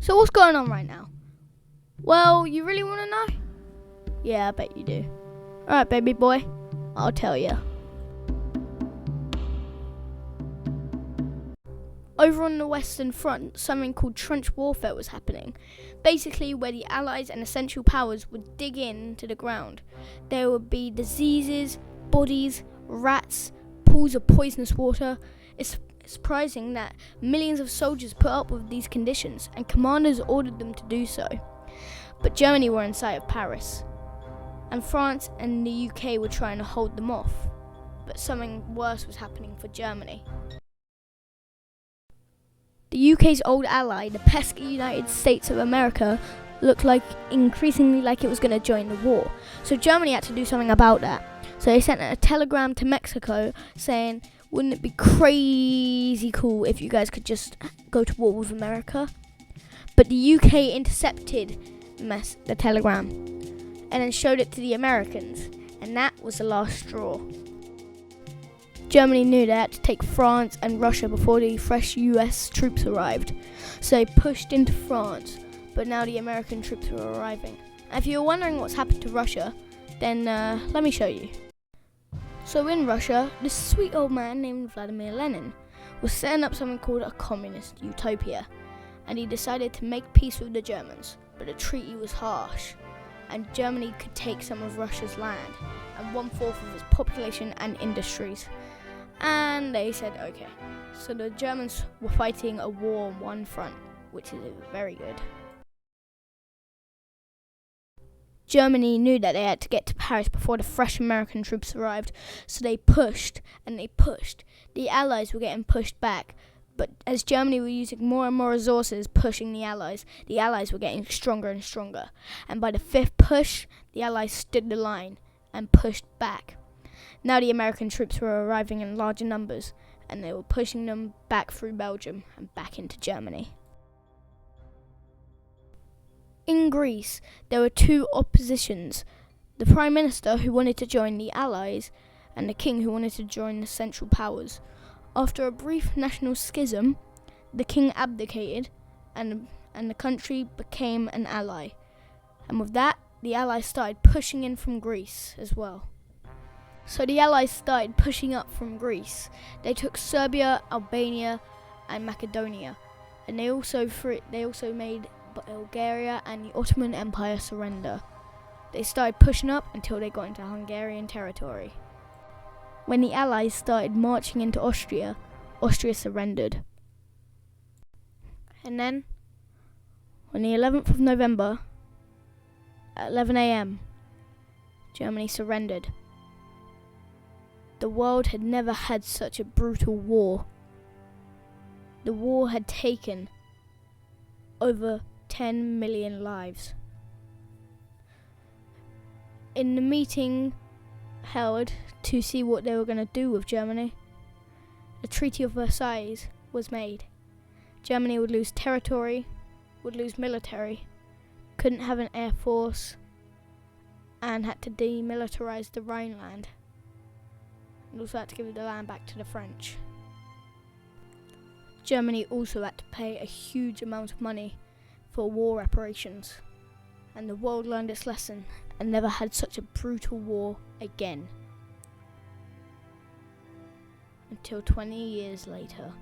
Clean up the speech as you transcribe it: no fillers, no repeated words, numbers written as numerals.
So what's going on right now? Well, you really want to know? Yeah, I bet you do. Alright, baby boy, I'll tell you. Over on the Western Front, something called trench warfare was happening. Basically, where the Allies and Essential Powers would dig into the ground. There would be diseases, bodies, rats, pools of poisonous water. It's surprising that millions of soldiers put up with these conditions, and commanders ordered them to do so. But Germany were in sight of Paris, and France and the UK were trying to hold them off. But something worse was happening for Germany. The UK's old ally, the pesky United States of America, looked increasingly like it was going to join the war. So Germany had to do something about that. So they sent a telegram to Mexico saying, wouldn't it be crazy cool if you guys could just go to war with America? But the UK intercepted the telegram and then showed it to the Americans. And that was the last straw. Germany knew they had to take France and Russia before the fresh US troops arrived. So they pushed into France, but now the American troops were arriving. And if you're wondering what's happened to Russia, then let me show you. So in Russia, this sweet old man named Vladimir Lenin was setting up something called a communist utopia. And he decided to make peace with the Germans, but the treaty was harsh. And Germany could take some of Russia's land and 1/4 of its population and industries. And they said okay. So the Germans were fighting a war on one front, which is very good. Germany knew that they had to get to Paris before the fresh American troops arrived, so they pushed and they pushed. The Allies were getting pushed back, but as Germany were using more and more resources pushing the Allies were getting stronger and stronger. And by the 5th push, the Allies stood the line and pushed back. Now the American troops were arriving in larger numbers, and they were pushing them back through Belgium and back into Germany. In Greece, there were two oppositions: the Prime Minister, who wanted to join the Allies, and the King, who wanted to join the Central Powers. After a brief national schism, the King abdicated, and the country became an ally. And with that, the Allies started pushing in from Greece as well. So the Allies started pushing up from Greece. They took Serbia, Albania, and Macedonia, and they also made Bulgaria and the Ottoman Empire surrender. They started pushing up until they got into Hungarian territory. When the Allies started marching into Austria, Austria surrendered. And then, on the 11th of November, at 11 a.m., Germany surrendered. The world had never had such a brutal war. The war had taken over 10 million lives. In the meeting held to see what they were going to do with Germany, the Treaty of Versailles was made. Germany would lose territory, would lose military, couldn't have an air force, and had to demilitarize the Rhineland. And also had to give the land back to the French. Germany also had to pay a huge amount of money for war reparations. And the world learned its lesson and never had such a brutal war again. Until 20 years later.